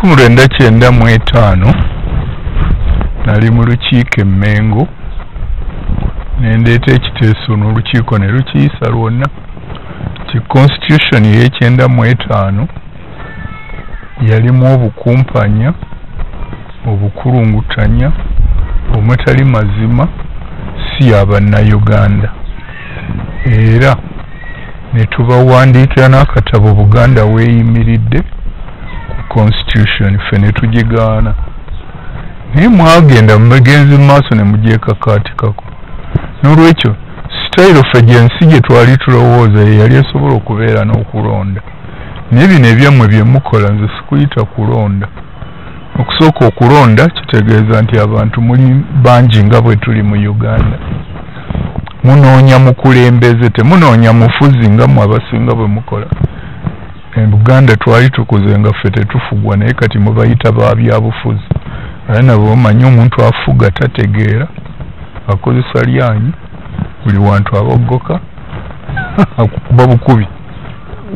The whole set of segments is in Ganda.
1995 nali mu lukiiko Mengo nendeeta ekiteeso n'olukiiko ne lukiisa lwonna ti constitution y'e95 yalimu obukumpanya obukulungutanya omutali mazima si abannayuganda era ne tubawandiikira n'akatabo Buganda weeyimiridde ku constitution ffe ne tugigaana naye mwagenda mugenzi mu maaso ne mugyekakaatikako n'olwekyo sitayiro ffe gyensi gye twali tulowooza ye yali esobola okubeera n'okulonda naye bino ebyammwe bye mukola nze sikuyita kulonda okusooka okulonda kitegeeza nti abantu muli bangi nga bwe tuli mu Uganda munoonya mukulembeze temunoonya mufuzi nga mmwe abasinga bwe mukola Buganda twali tukuze nga ffe tetufugwa naye kati mubayita ba byabufuzi era nabo omanyi omuntu afuga tategeera akozesa lyanyi buli wantu aboggoka akukuba bukubi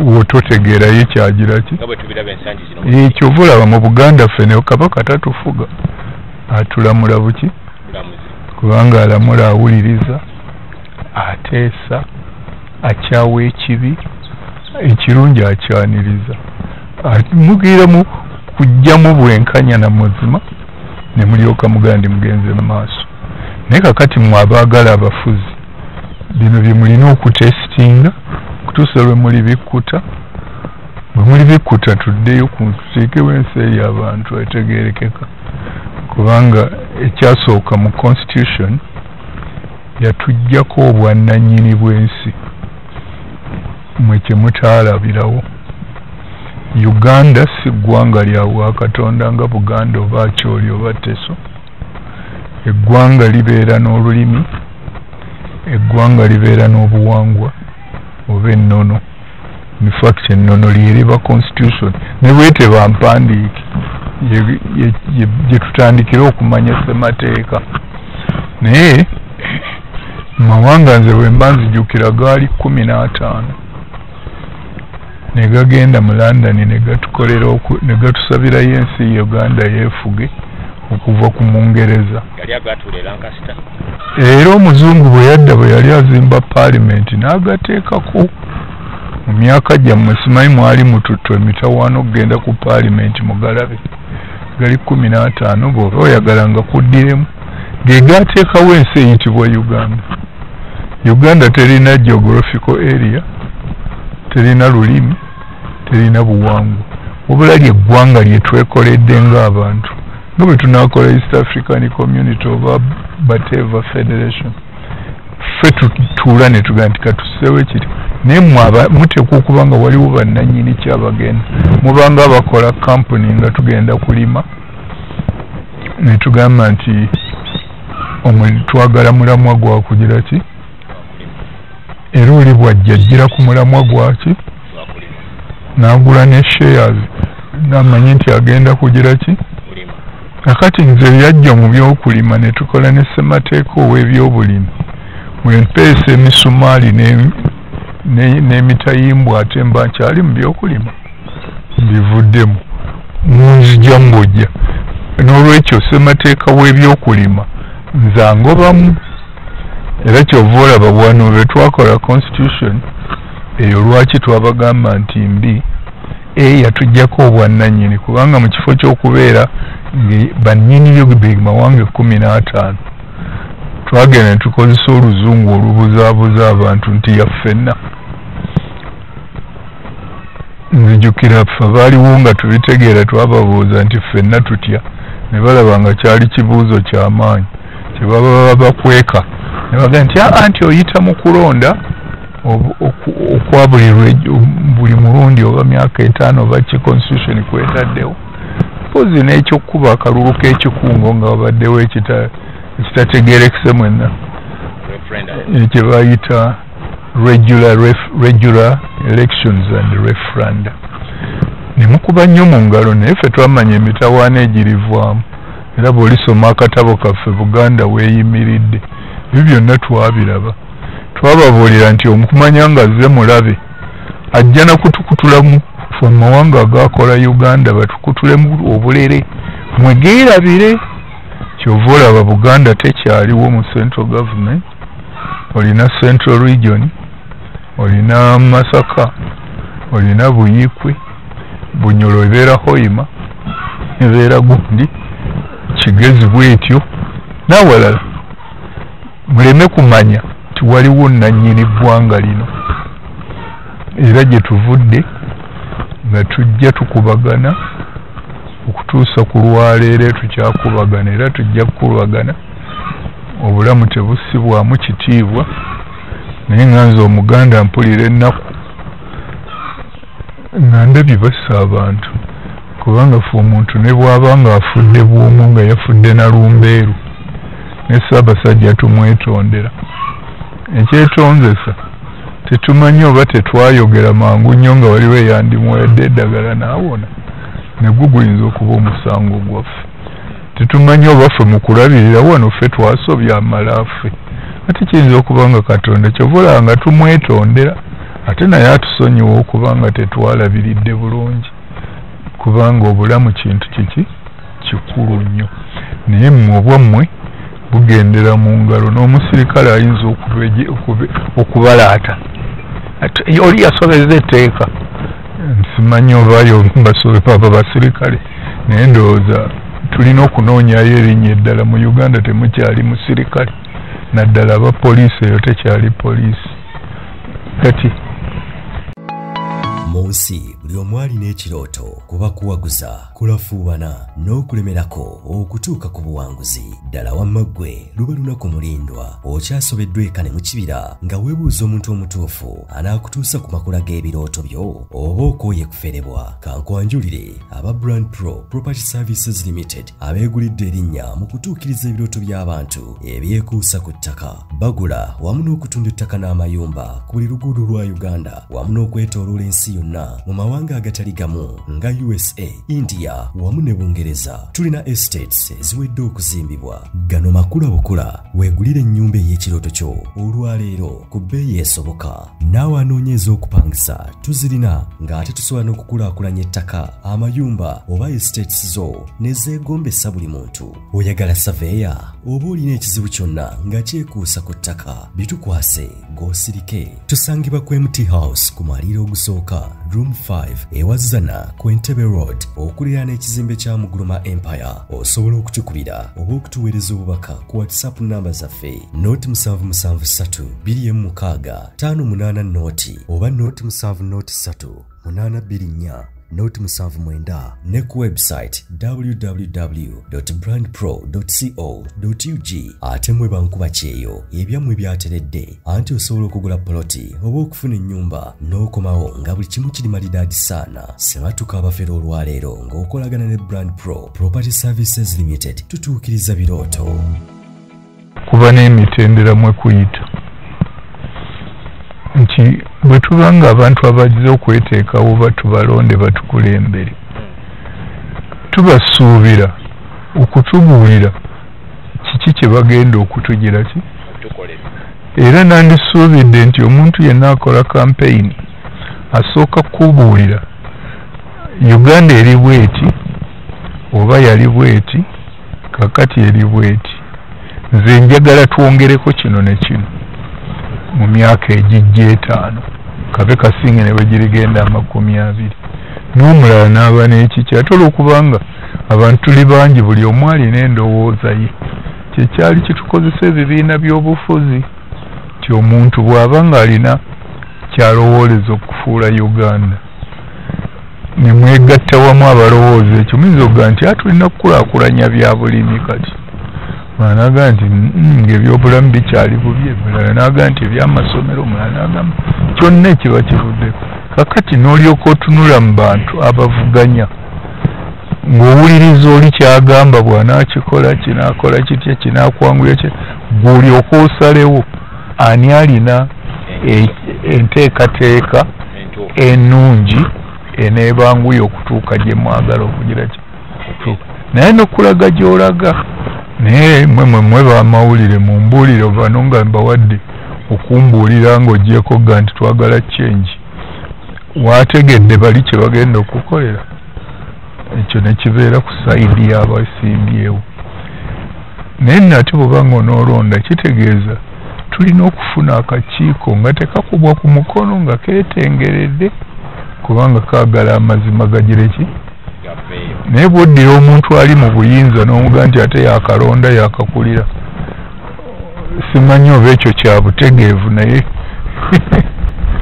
wototegeera ye kyagira ki ekyo bulaba mu Buganda ffe ne Kabaka tatufuga atulamula buki kubanga alamula awuliriza ateesa akyawa ekibi ekirungi akyaniriza mugire mu kujjamu bwenkanya na muzima ne mulyoka mugandi mugenze mu maaso naye kakati mmwe abaagala abafuzi bino bye mulina okutesitinga kutuusa lwe muli bikkuta bwe muli bikkuta tuddeyo tuteekewo ensi eri abantu etegeerekeka kubanga ekyasooka mu constitution yatuggyako obwannannyini bw'ensi mwe kye mutaalabirawo Uganda si ggwanga lya Katonda nga Buganda oba Acholi oba Teso eggwanga libeera n'olulimi eggwanga libeera n'obuwangwa oba ennono in fact ennono lyeriba constitution ne bwete bampandiike gye tutandikira okumanya ssemateeka naye mawanga nze bwe mba nzijjukira gaali 15 ne gagenda mu London ne gatukolera ne gatusabirayo ensi Uganda yeefuge okuva ku Mungereza era omuzungu bwe yadda bwe yali azimba parliament n'agateekako mu myaka gyammwe simanyi mwali mututto emitawaano okugenda ku parliament mugalabe gali 15 bw'oba oyagala nga kuddiremu ge gaateekawo ensi eyitibwa Uganda. Uganda terina geographical area, terina lulimi, terina buwangu. Wabula ly'eggwanga lye twekoledde ng'abantu nga bwe tunaakola East African Community oba Bateva Federation. Ffe tutuula ne tugamba nti katusseewo ekiri naye muteekwa okuba nga waliwo bannannyini kyabagenda mubanga abakola kampuni nga tugenda kulima ne tugamba nti twagala mulamwa gwakugira ki era oli bw'ajjajjira ku mulamwa gwaki n'agula ne shares n'amanyi nti agenda kugira ki kakati nze byajja mu by'okulima ne tukola ne ssemateeka ow'ebyobulimi bwe mpeesa emisumaali n'emitayimbwa ate mba nkyali mu by'okulima mbivuddemu munzija mbojja n'olwekyo ssemateeka w'ebyokulima nze angobamu era kyova olaba wano bwe twakola constitution eyo lwaki twabagamba nti mbi yatuggyako obwannannyini kubanga mu kifo ky'okubeera bannyini byo mawanga 15 twagenda ne tukozesa oluzungu olubuzaabuza abantu nti yaffenna nzijukira ffe baaliwo nga tubitegeera twababuuza nti ffenna tutya ne balaba nga kyali kibuuzo ky'amaanyi kye baba bakweka ne baga nti anti oyita mu kulonda okwa buli mulundi oba myaka 5 oba ki constitution kwetaddewo pozi n'ekyokuba akalulu k'ekikungo nga wabaddewo ekitategeerekese mwenna ekye bayita regular elections and referenda ne mukuba nnyo mu ngalo naye ffe twamanya emitawaana egirivaamu era bw'olisoma akatabo kaffe Buganda weeyimiridde ebyo byonna twabiraba twababuulira nti omukumanya nga azze mulabe ajja na kutukutula mu ffe amawanga agakola Uganda batukutulemu obulere mwegeerabire. Kyova olaba Buganda tekyaliwo mu central government. Olina central region, olina Masaka, olina Buyikwe, Bunyoro ebeera Hoima, ebeera gundi Kigezi bwetyo n'awalala. Muleme kumanya nti waliwo nannyini ggwanga lino era gye tuvudde nga tujja tukubagana okutuusa ku lwaleero tukyakubagana era tujja kukubagana. Obulamu tebussibwamu kitiibwa naye nga nze Omuganda mpulira ennaku nga ndabye bassa abantu kubanga ffe omuntu ne bw'aba nga afudde bw'omu nga yafudde na lumbeeru ne Ssaabasajja tumwetondera. Ekyetonzesa tetumanyi oba tetwayogera mangu nnyo nga waliwo eyandimuwadde eddagala n'awona ne gwe guyinza okuba omusango gwaffe. Tetumanyi oba ffe mu kulabirira wano ffe twasobya amala ffe ate kiyinza okuba nga Katonda kyovula nga tumwetondera ate naye atusonyiwa okuba nga tetwalabiridde bulungi kubanga obulamu kintu kikulu nnyo. Naye mmwe obwammwe bugendera mu ngalo n'omusirikale ayinza okubalaata oli yasobezza etteeka. Nsimanyi obayo baba basirikale naye ndowooza tulina okunoonyayo erinnya eddala. Mu Uganda temukyali musirikale naddala abapoliisi eyo tekyali poliisi kati. Mu nsi buli omu alina ekirooto kuba kuwaguza kulafuubana n'okulemerako okutuuka ku buwanguzi. Ddala wamma ggwe luba lunaku mulindwa okyasobeddwa ekane mu kibira nga weebuuza omuntu omutuufu anaakutuusa ku makula g'ebirooto byo oba okooye kuferebwa. Kankwanjulire aba Brand Pro Property Services Limited abeegulidde erinnya mu kutuukiriza ebirooto by'abantu ebyekuusa ku ttaka. Bagula wamu n'okutunda ettaka n'amayumba ku buli luguudo lwa Uganda wamu n'okwetooloola ensi yonna mu mawanga agatali gamu nga USA, India wamu ne Bungereza. Tulina estates eziwedde okuzimbibwa. Gano makula bukula weegulire ennyumba ey'ekirooto kyo olwaleero ku bbeeyi esoboka. Naawe anoonyeza okupangisa tuzirina ng'ate tusobola n'okukulaakulanya ettaka, amayumba oba estates zo ne zeegombesa buli muntu. Oyagala saveya oba olina ekizibu kyonna nga kyekuusa ku ttaka bitukwase g'osirike. Tusangibwa ku MT House ku mwaliiro ogusooka Room 5 ewazana ku Entebbe Road okuliraana ekizimbe kya Muguluma Empire. Osobola okutukubira oba okutuweereza obubaka ku WhatsApp namba zaffe 0773 oba 0773 ne ku website www.brandpro.co.ug. ate mwe bankuba kyeyo ebyammwe byateredde anti osobola okugula poloti oba okufuna ennyumba n'okomawo nga buli kimu kiri malidaadi saana. Sebatuka abafera olwaleero ng'okolagana ne Brand Pro Property Services Limited tutuukiriza birooto. Kuba n'emitendera mwe kuyita nti bwe tuba nga abantu abagize okweteekawo batubalonde batukulembere tubasuubira okutubuulira kiki kye bagenda okutugira ki. Era nandisuubidde nti omuntu yenna akola kampeyini asooka kubuulira Uganda eri bweti oba yali bweti kakati eri bweti. Nze njagala twongereko kino ne kino mu myaka egijja 5 kabe kasinge ne bwe girigenda 20 n'omulala n'aba n'ekiki ate olw'okubanga abantu tuli bangi buli omu alina endowooza ye. Kyekyali kitukozesa ebibiina by'obufuzi nti omuntu bw'aba nga alina kyalowooleza okufuula Uganda ne mwegatta wamu abalowooza ekyo muyinza okugaa nti tulina kukulaakulanya bya bulimi kati managa nti ng'ebyobulamu bikyali bubi, mulala naga nti ebyamasomero, mulala nagamba kyonna ekiba kivuddeko. Kakati n'olyoka otunula mu bantu abavuganya ng'owuliriza oli kyagamba bw'anaakikola kinaakola kitya kinaakwangulira kye, gw'olyoka osalewo ani alina enteekateeka ennungi eneebanguya okutuuka gye mwagala okugira kituuka. Naye n'okulaga gy'olaga naye mwe bamawulire mumbuulire bano nga mbawadde okumbuulira ng'ogyeko ga nti twagala change. wategedde bali kye bagenda okukolera ekyo ne kibeera ku sayidi y'abasimbyewo. Naye nate bw'obanga onoolonda kitegeeza tulina okufuna akakiiko nga tekakubwa ku mukono nga keetengeredde kubanga kaagala amazima gagireki. Naye bw'oddira omuntu ali mu buyinza n'omuga nti ate yakalonda yakakulira, simanyi oba ekyo kya butegeevu, naye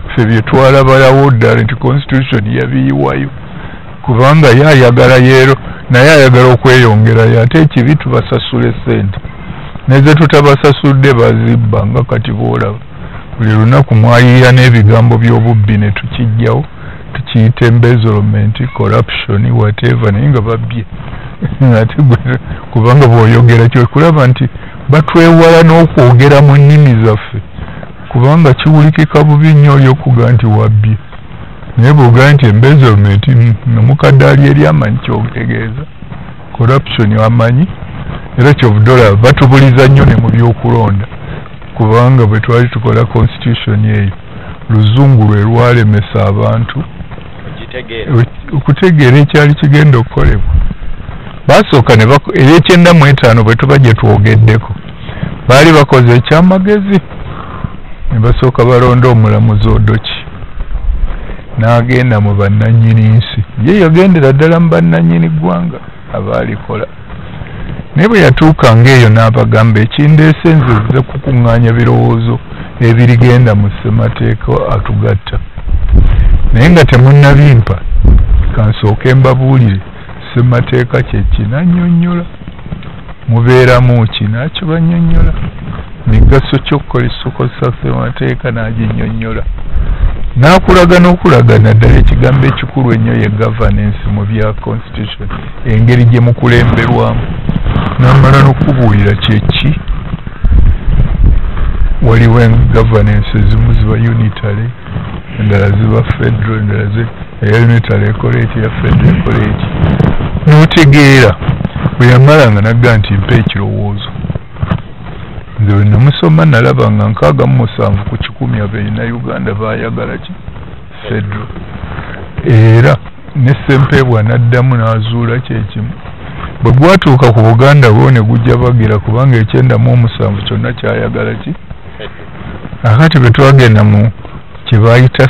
ffe bye twalabalawo ddala nti constitution yabiyiwayo kubanga yayagala yeero naye ayagala okweyongerayo ate ekibi tubasasule sente neze tutabasasudde bazibba nga kati boolaba buli lunaku mwayira n'ebigambo by'obubbi ne tukijjawo tukiyita embezzlement corruption whatever naye nga babbye ate kubanga bw'oyogera kyokulaba nti batwewala n'okwogera mu nnimi zaffe kubanga kiwulikika bubi nnyo olyokuga nti wabbye naye bw'ogaa nti embezzlement nomukadde ali eri amanyi kyotegeeza corruption amanyi era kyobudola batubuliza nnyo ne mu byokulonda kubanga bwe twali tukola constitution eyo luzungu lwe lwalemesa abantu okutegeera ekyali kigenda okukolebwa. Basooka eby'ekyenda bwe tuba gye twogeddeko baali bakoze ekyamagezi ne basooka balonda omulamuzi Odoki n'agenda mu bannannyini nsi ye yagendera ddala mu bannannyini ggwanga abaalikola naye bwe yatuukanga eyo n'abagamba ekindeese nze nze kukuŋŋaanya birowoozo ebirigenda mu ssemateeka atugatta naye nga temunnabimpa kansooke mbabuulire ssemateeka kye kinannyonnyola mubeeramu kinakibannyonnyola migaso ky'okukola essokosa ssemateeka n'aginnyonnyola n'akulaga n'okulagana ddala ekigambo ekikulu ennyo ye governance mu bya constitution engeri gye mukulemberwamu n'amala n'okubuulira kyeki waliwo governance ezimu ziba unitary endala ziba federal endala eya unitary ekola eti ya federal ekola eti n'otegeera bwe yamalanga nagga nti mpa ekirowoozo nze bwe namusoma nalaba nga 67 ku 100 Abeeyina baayagala ki federal era ne Ssempebwa n'addamu n'azuula kyekimu bwe gwatuuka ku Buganda bwo ne gujja bagira kubanga 97 kyonna kyayagala ki akati bwe twagenda mu kye baayita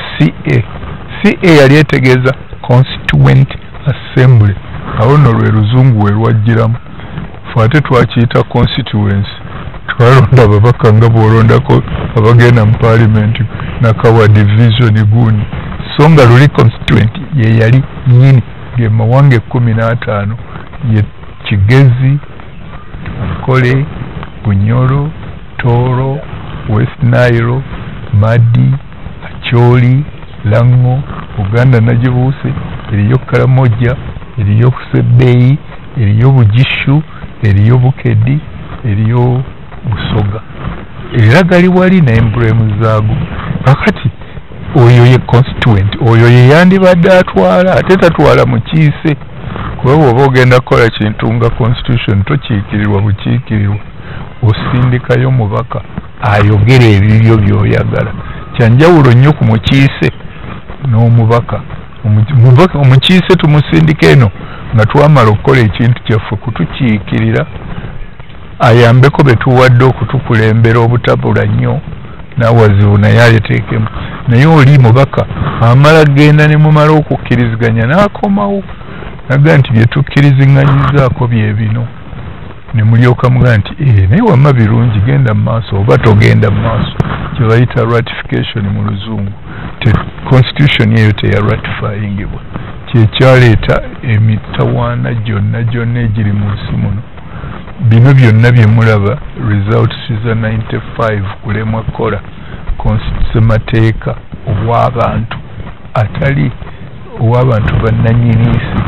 CA yali etegeeza Constituent Assembly awo nno lwe luzungu we lwajjiramu fe ate twakiyita constituency twalonda ababaka nga bw'olondako abagenda mu parliament nakawa division guuni so nga luli constituent ye yali nnyini ge mawanga 15 ye Kigezi, Nkole, Bunyoro, Toro, West Nile, Madi, Acholi, Lango, Buganda Nagibuuse, eriyo Karamoja, eriyo Kusebbeyi, eriyo Bugishu, eriyo Bukedi, eriyo Busoga. Era gali wali na emblemu zaago. Kakati oyo ye constituent, oyo ye yandibadde atwala ate tatwala mukiise. Kuba bw'oba ogenda kukola kintu nga constitution tokiikirirwa bukiikirirwa osindikayo mubaka ayogera ebibyo by'oyagala. Kyanjawulo nnyo ku mukiise n'omubaka. Omukiise tumusindika eno nga twamala okukola ekintu kyaffe kutukiikirira ayambeko betuwadde okutukulembera obutabula nnyo n'awazibu naye ayeteekemu. Naye oli mubaka amala genda ne mumala okukkiriziganya n'akomawo naga nti bye tukkiriziŋŋanyizaako bye bino ne mulyoka muga nti naye wamma birungi genda mu maaso oba togenda mu maaso kye bayita ratification mu luzungu. Constitution eyo teya ratifyingibwa kyekyaleeta emitawaana gyonna egiri mu nsi muno. Bino byonna bye mulaba results za 95 kulemwa kola ssemateeka obw'abantu atali ow'abantu bannannyini nsi.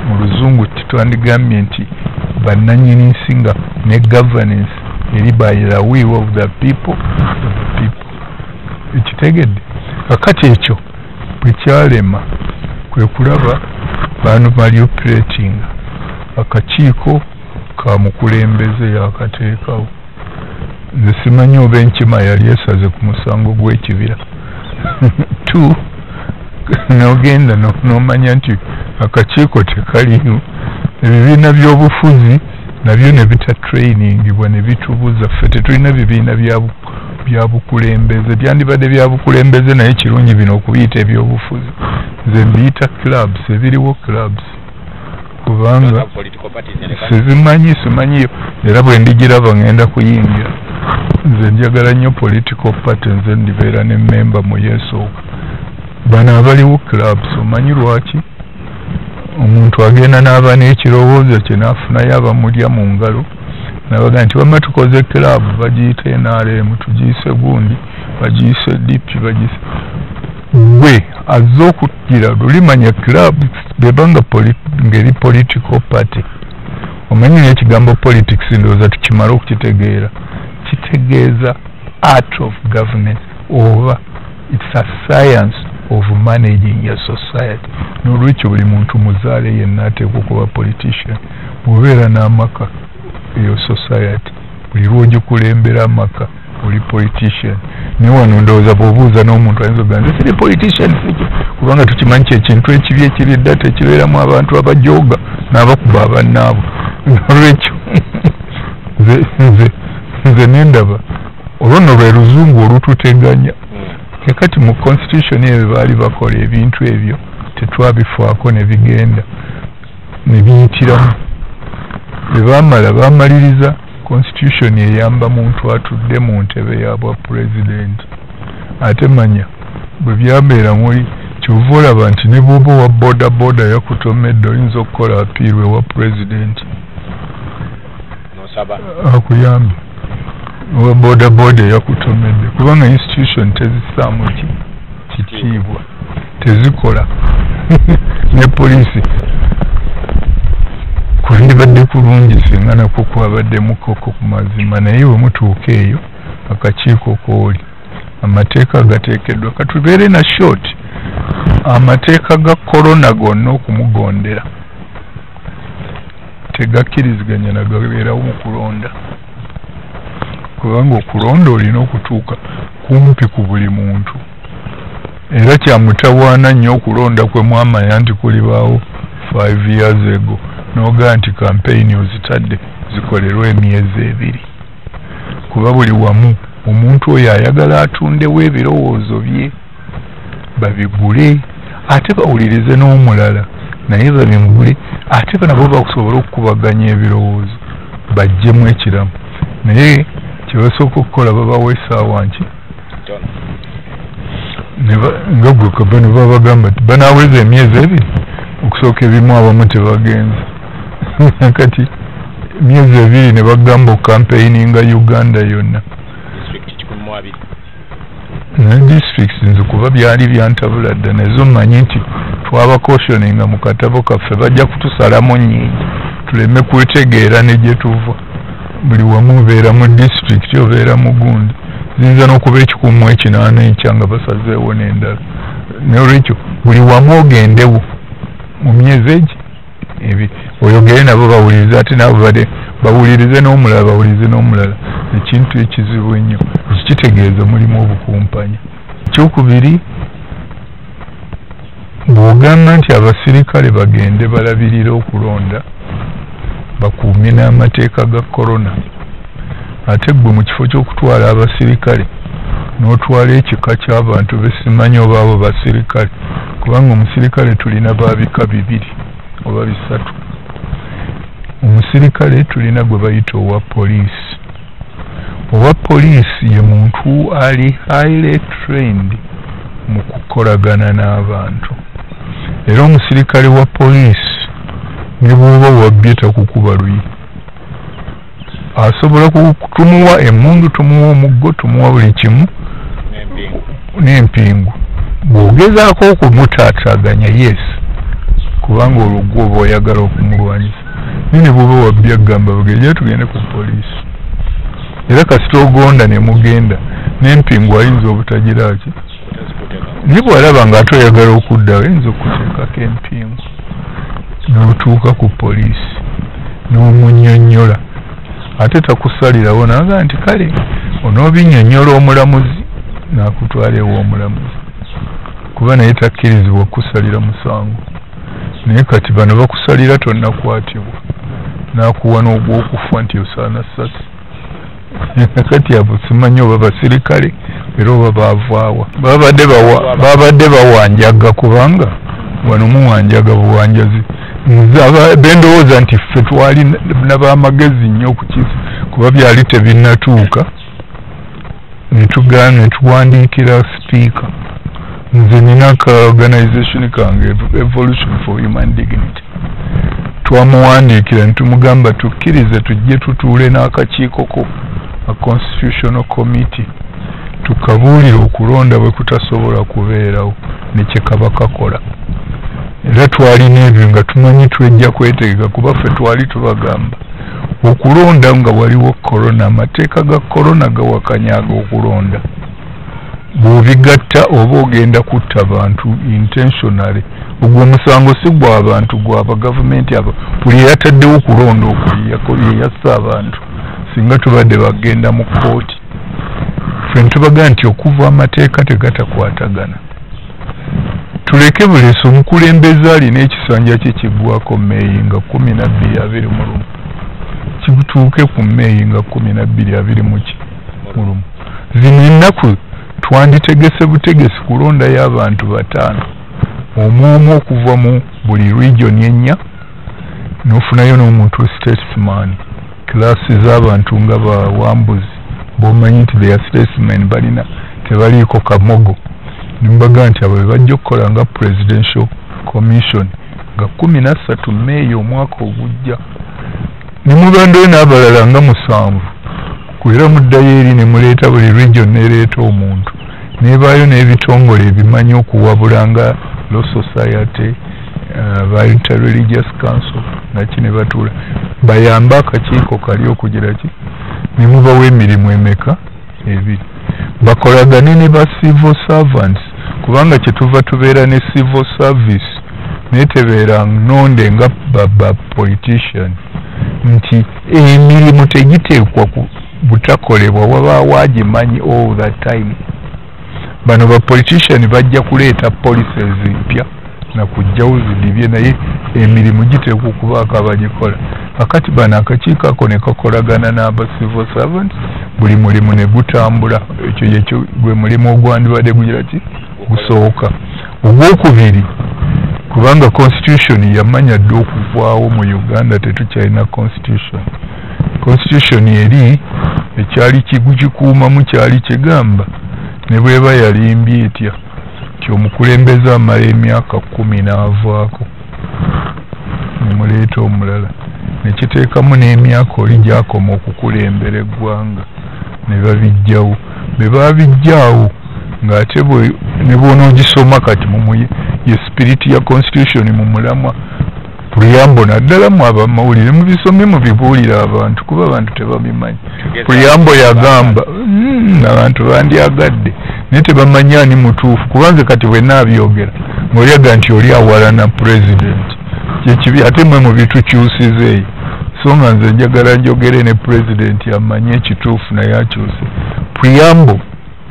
Mu luzungu titwandigambye nti bannannyini nsi nga ne governance eri by the will of the people. Ekitegedde kakati ekyo bwe kyalema kwe kulaba bano manipulating akakiiko ka mukulembeze yakateekawo. Nze simanyi oba enkima yali esaze ku musango gw'ekibira. 2 n'ogenda n'omanya nti akakiiko tekaliyo. Ebibiina by'obufuzi nabyo ne bitatrainingibwa ne bitubuza. Ffe tetulina bibiina bya bukulembeze, byandibadde bya bukulembeze naye kirungi bino okubiyita eby'obufuzi. Nze mbiyita clubs, ebiriwo clubs kubanga simanyiyo era bwe ndigiraba ngenda kuyingira. Nze njagala nnyo political party, nze ndibeera ne member mu yeesooka. Bano abaliwo clubs omanyi lwaki? Omuntu agenda n'aba n'ekirowoozo kye n'afunayo abamulya mu ngalo n'abaga nti wamma tukoze club bagiyite NRM, tugiyise gundi, bagiyise DP, bagiyise gwe azze okugira lulimanya club bebanga ngeri political party. Omanyi n'ekigambo politics ndowooza tukimala okukitegeera. Kitegeeza art of governance oba it's a science of managing your society. N'olwekyo buli muntu muzaale yenna ateekwa okuba politician. Bw'obeera n'amaka eyo society buli lw'ogikulembera amaka oli politician. Naye wano ndowooza bw'obuuza n'omuntu ayinza okugaa nze siri politician kubanga tukimanyi kyekintu ekibi ekiri dda tekibeeramu abantu abajooga n'abakuba abannaabo. N'olwekyo nze nendaba olwo lwe luzungu olututeganya. Kati mu constitution eyo baali bakola ebintu ebyo tetwabifaako ne bigenda ne biyitiramu. Bwe baamala baamaliriza constitution eyamba muntu atudde mu ntebe ya bwa president. Ate manya bwe byabeera muli kyova olaba nti ne bw'oba wa boda yakutomedde oyinza okukola apiirwe wa president akuyambe wa boda yakutomedde kubanga institution tezissaamu kitiibwa tezikola. Ne polisi kwandibadde kulungi singa nakwo kwabaddemu koko ku mazima, naye bwe mutuuka eyo akakiiko kooli amateeka gateekeddwa katubeere na short. Amateeka ga korona gonna okumugondera tegakkiriziganya nagabeerawo mu kulonda kubanga okulonda olina okutuuka kumpi ku buli muntu. Era kyamutawaana nnyo okulonda kwe mwamanya nti kulibaawo 5 years ago n'ogaa nti campaign ozitadde zikolerwa emyezi 2 kuba buli wamu omuntu oyo ayagala atundewo ebirowoozo bye babigule ate bawulirize n'omulala naye babimugule ate nabo bakusobola okukubaganya ebirowoozo bajjemu ekiramu. Naye kyebasooka okukola babawa essaawa nki nga gwe kaba ne babagamba nti banaaweza emyezi 2 okusooka ebimu abamu tebagenza. Kati emyezi 2 ne bagamba okampeininga Uganda yonna. Ne districts nze kuba byali byantabula dda nazo mmanyi nti twabakoshoninga mu katabo kaffe bajja kutusalamu nnyingi tuleme kwetegeera ne gye tuva. Buli wamu obeera mu district obeera mu gundi ziyinza n'okuba 180 enkya nga basazeewo n'endala. N'olwekyo buli wamu ogendewo mu myezi egi ebi oyogere nabo bawulirize ate nabo bawulirize n'omulala ekintu ekizibu ennyo kitegeeza mulimu obukumpanya. Ekyokubiri bw'ogamba nti abasirikale bagende balabirire okulonda bakuumye n'amateeka ga korona ate gwe mu kifo ky'okutwala abasirikale n'otwala ekika ky'abantu besimanyi oba abo basirikale kubanga omusirikale tulina babika 2 oba 3. Omusirikale tulina gwe bayita owa poliisi. Owa poliisi ye muntu ali highly trained mu kukolagana n'abantu. Era omusirikale wa poliisi ne bw'oba wabbye takukuba luyi asobola kutumuwa emmundu, tumuwa omuggo, tumuwa buli kimu n'empingu. Bw'ogezaako okumutaataaganya yes kubanga olwo gwe oba oyagala okumulwanyisa naye ne bw'oba wabbye agamba bagejja tugende ku poliisi. Era kasita ogonda ne mugenda n'empingu ayinza obutagiraki naye bw'alaba ng'ate oyagala okuddawo ayinza okuteekako empingu n'otuuka ku poliisi n'omunnyonnyola ate takusalirawo naga nti kale onoobinyonnyola omulamuzi n'akutwala ew'omulamuzi kuba naye takkirizibwa kusalira musango naye kati bano bakusalira tonnakwatibwa nakuwa n'ogwokufa nti osaana ssasi kati abo simanyi oba basirikale era oba baavaawa babadde bawanjaga kubanga wano muwanjaga buwanjazi bendowooza nti ffe twali nabamagezi nnyo okukisa kuba byali tebinnatuuka netuwandiikira sipiika nze nina ka organization kange Evolution for Human Dignity twamuwandiikira netumugamba tukkirize tujje tutuule n'akakiiko ko a constitutional committee tukabuulira okulonda bwe kutasobola kubeerawo nekye Kabaka kola era twalina ebyo nga tumanyi twejja kwetegeka kuba ffe twali tubagamba okulonda nga waliwo korona amateeka ga korona gawakanyaga okulonda bw'obigatta oba ogenda kutta bantu intentionally ogwo omusango si gw'abantu gw'aba gavumenti abo buli yataddewo okulonda okuli yassa abantu singa tubadde bagenda mu kooti ffe ntubaga nti okuva amateeka tegatakwatagana tuleke buleso omukulembeze alina ekisanja kye kiggwako Meeyi nga 12 kituuke ku Meeyi nga 12 zino ennaku twanditegese butegesi kulondayo abantu 5 omwomu okuva mu buli region 4 n'ofunayo n'omuntu statesman klasi z'abantu nga bawambuzi b'omanyi nti their statesmen balina tebaliiko kamogo nimbaga nti abo bajja okukola nga presidential commission nga 13 Meeyi omwaka ogujja nemubandoyo n'abalala nga 7 kuera muddayo eri nemuleeta buli region nereeta omuntu nebaayo n'ebitongole ebimanyi okuwabula nga Law Society Inter-Religious Council naki ne batuula bayambe akakiiko kali okugira ki nemubawo emirimu emeka 2 bakolagane ne ba civil servants kubanga kyetuva tubeera ne civil service naye tebeera nnonde nga baba politician nti emirimu tegiteekwa butakolebwa wabaawo agimanyi all that time bano ba politician bajja kuleeta policies mpya nakujjawo zidibye naye emirimu giteekwa okubaako abagikola akati bano akakiiko ako ne kakolagana n'aba civil servants buli mulimu ne gutambula ekyo gwe mulimu ogwandibadde gugira ki gusooka ogwokubiri kubanga constitution yamanya dde okuvaawo mu Uganda tetukyalina constitution eri ekyali kigikuumamu kyali kigamba ne bweba yalimbye etya ti omukulembeze amala emyaka 10 n'avaako nemuleeta omulala nekiteekamu n'emyaka oli gyakoma okukulembera eggwanga ne babijjawo be babijjaawo ng'ate ne bw'onoogisoma kati ye spirit ya constitution mu mulamwa Puliyambo naddala mu abamawulire mubisomye mubibuulira abantu kuba abantu tebabimanyi Puliyambo yagamba abantu bandyagadde naye tebamanyi ani mutuufu kubanze kati bwe naabyogera ng'olyaga nti oli awalana president kyekibi ate mwe mu bitukyusizeeyo so nga nze njagala njogere ne president amanyi ekituufu naye akyuse Puliyambo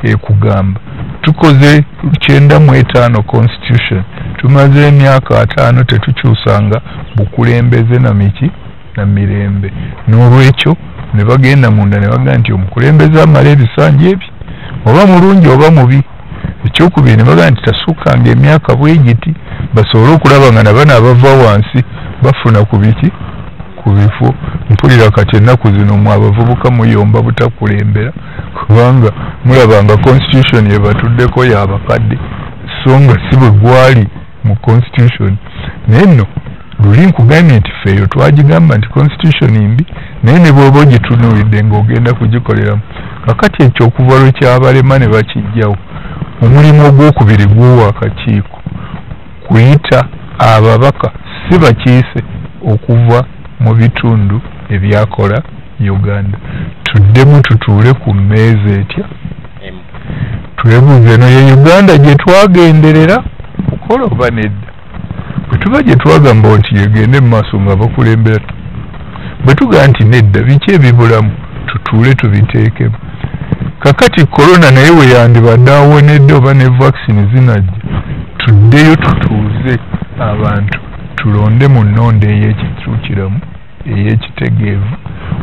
ekugamba tukoze 95 constitution tumaze emyaka 5 tetukyusanga bukulembeze na miki na mirembe n'olwekyo ne bagenda munda ne bagamba nti omukulembeze amala ebisanja ebyo oba mulungi oba mubi ekyokubiri ne bagamba nti tasukanga emyaka bwegiti basobole okulaba nga nabana abava wansi bafuna ku biki ku bifo mpulira kati ennaku zino mu abavubuka muyomba butakulembera kubanga mulabanga constitution yebatuddeko y'abakadde so nga si bwe gwali mu constitution naye nno luli nkugambye nti feeyo twagigamba nti constitution mbi naye ne bw'oba ogitunuulidde ng'ogenda kugikoleramu kakati ekyo okuva lwe kyabalema ne bakijjawo omulimu ogwokubiri gw'owa akakiiko kuyita ababaka si bakiise okuva mu bitundu ebyakola Uganda tuddemu tutuule ku mmeeza etya twebuuze eno ye Uganda gye twagenderera kukola oba nedda bwe tuba gye twagamba nti yegende mu maaso nga bakulembera bwe tugaa nti nedda biki ebibulamu tutuule tubiteekemu kakati korona naye we yandibadde awonedde oba ne vaccine zinajja tuddeyo tutuuze abantu tulonde mu nnonda ey'ekikyukiramu ey'ekitegeevu.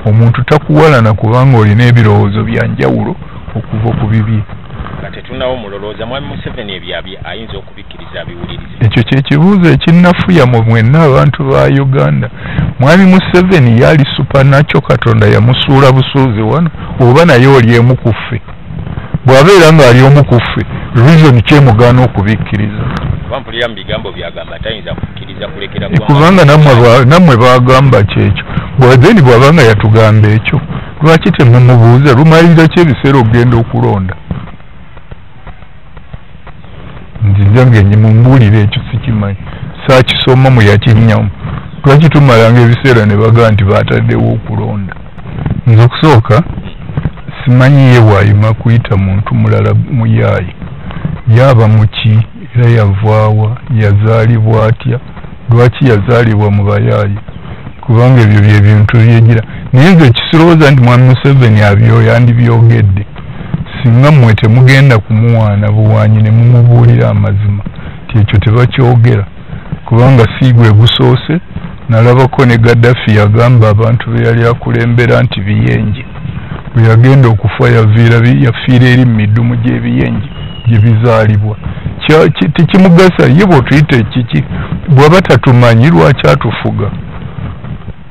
Omuntu takuwalana kubanga olina ebirowoozo bya njawulo okuva ku bibye. Tetunawo mulolooza mwami Museveni ebyabye ayinza okubikkiriza abiwulirize. Ekyo kye kibuuzo ekinnafuya mu mwenna abantu ba Uganda. Mwami Museveni yali supernatural, Katonda yamusuula busuuzi wano, oba naye oli emu ku ffe? Bw'abeera ng'ali omu ku ffe, reason kyemugaana okubikkiriza? Bampulira mu bigambo byagamba tayinza kukkiriza kulekera kubanga nammwe baagamba kyekyo. Bwazeni bw'abanga yatugamba ekyo, lwaki temumubuuza lumalira ki ebiseera okugenda okulonda? Nzija ngenye mumbuulire ekyo sikimanyi, saakisoma mu yakinnyamu. Lwaki tumalanga ebiseera ne bagaa nti baataddewo okulonda? Nze okusooka simanyi ye bw'ayima kuyita muntu mulala muyaayi, yaaba muki era yavaawa, yazaalibwa atya, lwaki yazaalibwa mu bayaayi? Kubanga ebyo bye bintu byegira. Naye nze kisirowooza nti mwami Museveni yandibyogedde. Singa mmwe temugenda kumuwaana buwaanyi ne mumubuulira amazima ti ekyo tebakyogera, kubanga siigwe gusoose. Nalabako ne Gaddafi yagamba abantu be yali akulembera nti biyenje, bwe yagenda okufa yafiira eri mu midumu gy'ebiyenje gye bizaalibwa. Tekimugasa ye bw'otuyita ekiki, bw'aba tatumanyi lwaki atufuga,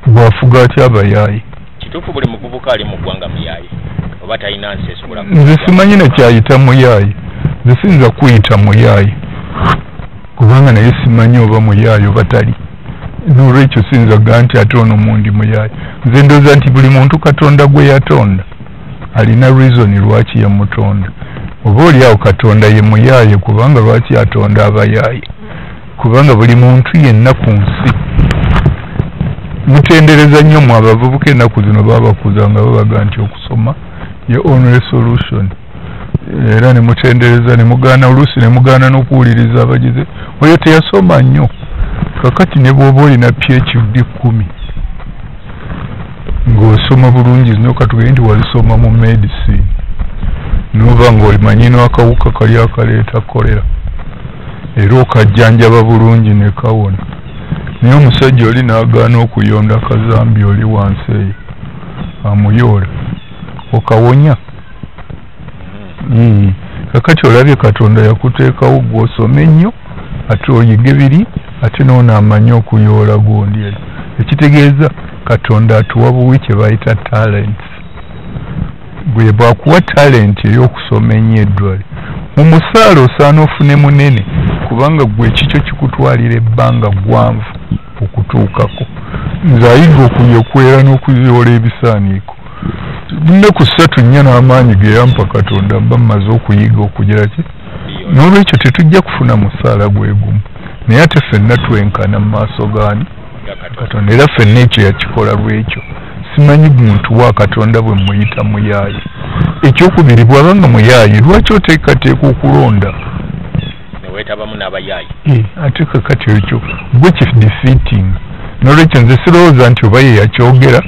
bw'afuga atya abayaayi? Kituufu buli muvubuka ali mu ggwanga muyaayi oba talina nsi esobola? Nze simanyi nekyayita muyaayi, nze siyinza kuyita muyaayi kubanga naye simanyi oba muyaayi oba tali. N'olwekyo siyinza nti ate ono mundi muyaayi. Nze ndowooza nti buli muntu Katonda gwe yatonda alina reason lwaki yamutonda. Oba oli awo Katonda ye muyaayi kubanga lwaki atonda abayaayi? Kubanga buli muntu yenna ku nsi mutendereza nnyo mu abavubuka ennaku zino babakuza nga babaga nti okusoma ye only solution, era ne mutendereza ne mugaana oluusi ne mugaana n'okuwuliriza abagize oyo teyasoma nnyo. Kakati ne bw'oba olina PhD 10 ng'osoma bulungi nnyo, katugende nti walisoma mu medicine n'oba ng'olimanyi n'akawuka kali akaleeta kolera era okajjanjaba bulungi ne kawona. Naye omusajja oli n'agaana okuyonda kazambi oli wansi eyo amuyoola okawonya. Kakati olabye Katonda yakuteekawo gw'osome nnyo ate oyige biri ate n'ono amanyi okuyoola gundi eyo. Ekitegeeza Katonda atuwa buwi kye bayita talents. Bwe bwakuwa talent ey'okusoma ennyo eddwale mu musaala osaana ofune munene kubanga gwe kikyo kikutwalira ebbanga ggwanvu okutuukako. Nze ayiga okuyokwera n'okuyoola ebisaaniiko nnaku 3-4 n'amaanyi ge yampa Katonda mba mmaze okuyiga okugira ki. N'olwekyo tetujja kufuna musaala gwe gumu, naye ate ffenna twenkana mu maaso gaani Katonda, era ffenna ekyo yakikola lwekyo. Simanyi muntu wa Katonda bwe muyita muyaayi. Ekyokubiri, bw'abanga muyaayi lwaki oteekateeka okulonda neweetabamu n'abayaayi? Ate kakati ekyo gwe defeating. N'olwekyo nze sirowooza nti oba ye yakyogera,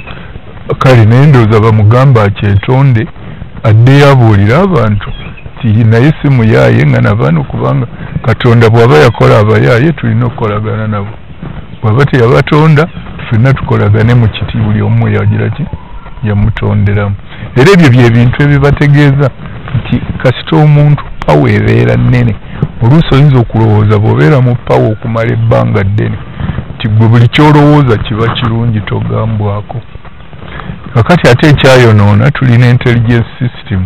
kale naye ndowooza bamugamba akyetonde addeyo abuulira abantu ti naye si muyaaye nga nabano, kubanga Katonda bw'aba yakola abayaaye tulina okukolagana nabo, bw'aba teyabatonda ffenna tukolagane mu kiti buli omu yagira ki yamutonderamu. Era ebyo bye bintu ebibategeeza nti kasita omuntu pawa ebeera nnene, oluusi oyinza okulowooza bw'obeera mu pawa okumala ebbanga ddene nti gwe buli ky'olowooza kiba kirungi togambwako. Kakati ate ekyayonoona tulina intelligence system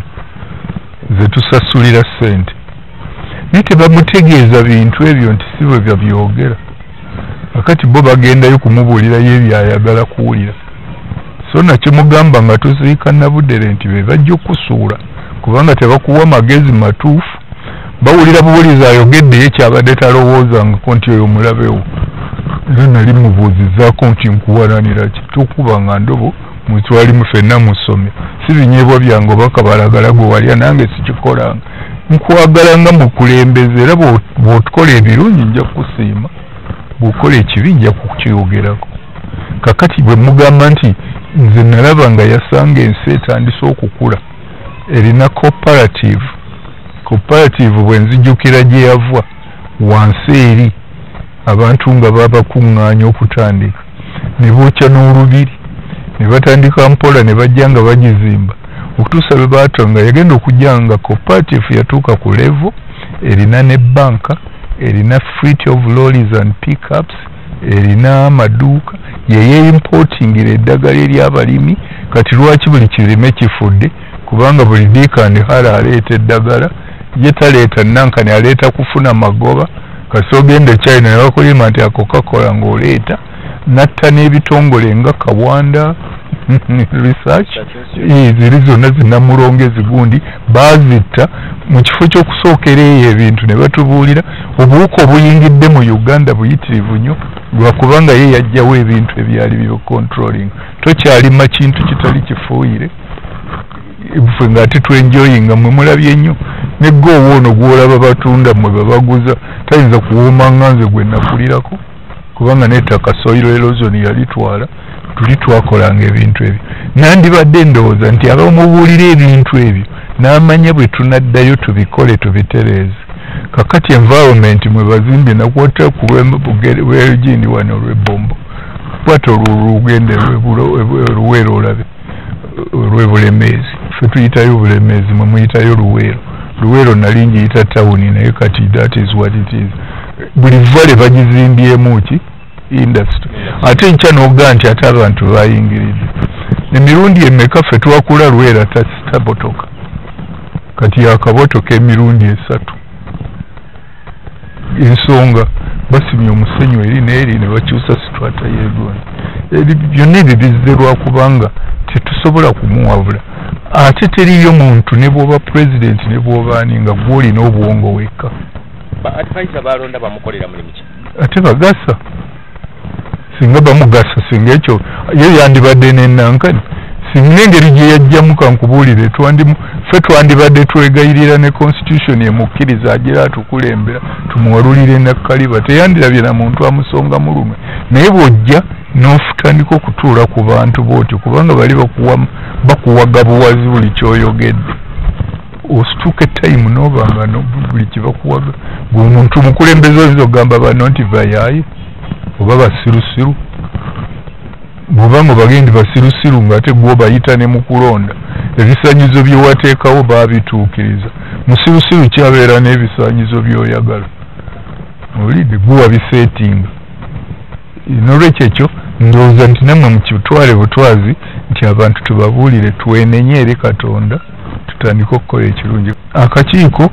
ze tusasulira ssente, naye tebamutegeeza bintu ebyo nti si bwe babyogera. Kakati bo bagendayo kumubuulirayo ebyo ayagala kuwulira, so nakyo mugamba nga tuziika nabudere nti be bajja okusuula kubanga tebakuwa magezi matuufu. Bawulira buwulizi ayogeddeyo ekyabadde talowoozangako nti oyo mulabewo. Era nali mubuuzizaako nti nkuwalanira ki, tokuba nga ndobo mutwalimu ffenna musome, si binyeebwa byange oba kabalagala gwe walya nange sikikolanga. Nkwagala nga mukulembeze, era bw'otukola ebirungi nja kukusiima, bw'okola ekibi nja kukyogerako. Kakati bwe mugamba nti nze nalaba nga yasanga ensi etandise okukula erina cooperative bwe nzijukira gye yava wansi eri abantu nga babakuŋŋaanya okutandika ne bookya n'olubiri ne batandika mpola ne bajja nga bagizimba okutuusa lwe baatonga yagenda okujja nga cooperative yatuuka ku level erina ne banka erina fleet of lorries and pickups erina amaduuka yeyeimportingira eddagala ery'abalimi kati lwaki buli kirime kifudde kubanga buli diikandi hala aleeta eddagala ye taleeta nankani aleeta kufuna magoba kasi ogenda China ne bakulima nti Coca-Cola ng'oleeta natta n'ebitongole nga Kawanda research ziri zonna zinnamulongezi gundi bazitta mu kifo ky'okusookera eyo ebintu ne batubuulira obuwuka obuyingidde mu Uganda buyitirivu nnyo lwakubanga ye yajjawo ebintu ebyali byo-controlling tokyalima kintu kitali kifuuyire ffe ng'ate twenjoyinga mwe mulabye nnyo ne goowa ono gw'olaba batunda mmwe babaguza tayinza kuwooma nga nze gwe nakulirako kubanga n'ettaka soil erosion yalitwala tuli twakolanga ebintu ebyo nandibadde ndowooza nti abamubuulira ebintu ebyo n'amanya bwe tunaddayo tubikole tubitereeze kakati environment mwe bazimbye nakwota ku lw'egindi wano olw'ebbombo kwata olugende luweero olabe olw'ebulemeezi ffe tuyitayo obulemeezi mwe muyitayo luweero nali ngiyita tawuni naye kati that is what it is buli vale bagizimbyemu ki industry ate nkya n'ogaa nti ate abantu bayingiridde emirundi emeka ffe twakula Lwera tabotoka kati yakabotoka emirundi 3 ensonga basimye omusenyu eri n'eri ne bakyusa situata y'egonda byonna ebyo bizze lwakubanga tetusobola kumuwabula ate teriyo muntu ne bw'oba pulezidenti ne bw'obaani nga gw'olina obuwongo wekka advisor balonda bamukolera mulimu ki ate bagasa singa bamugasa singa ekyo ye yandibadde n'ennankani singa engeri gye yajjamu kankubuulire ffe twandibadde twegayirira ne constitution emukkiriza agira atukulembera tumuwalulire nakkaliba teyandirabye na muntu amusonga mulume naye bw'ojja n'ofutandika okutuula ku bantu bw'otyo kubanga bali bakuwaga buwazi buli kyoyogedde osituuka etime n'obanga buli kibakuwaga gweomuntu mukulembeze oyinza okugamba bano nti bayaaye oba basirusiru bw'obanga bagendi basirusiru ng'ate gw'obayita ne mu kulonda ebisaanyizo byewateekawo baabituukiriza musirusiru kyabeera n'ebisaanyizo by'oyagala olidde guwa biseetinga n'olwekyo ekyo ndowooza nti nammwe mukitwale butwazi nti abantu tubabuulire twenenye eri Katonda tutandika okukola ekirungi akakiiko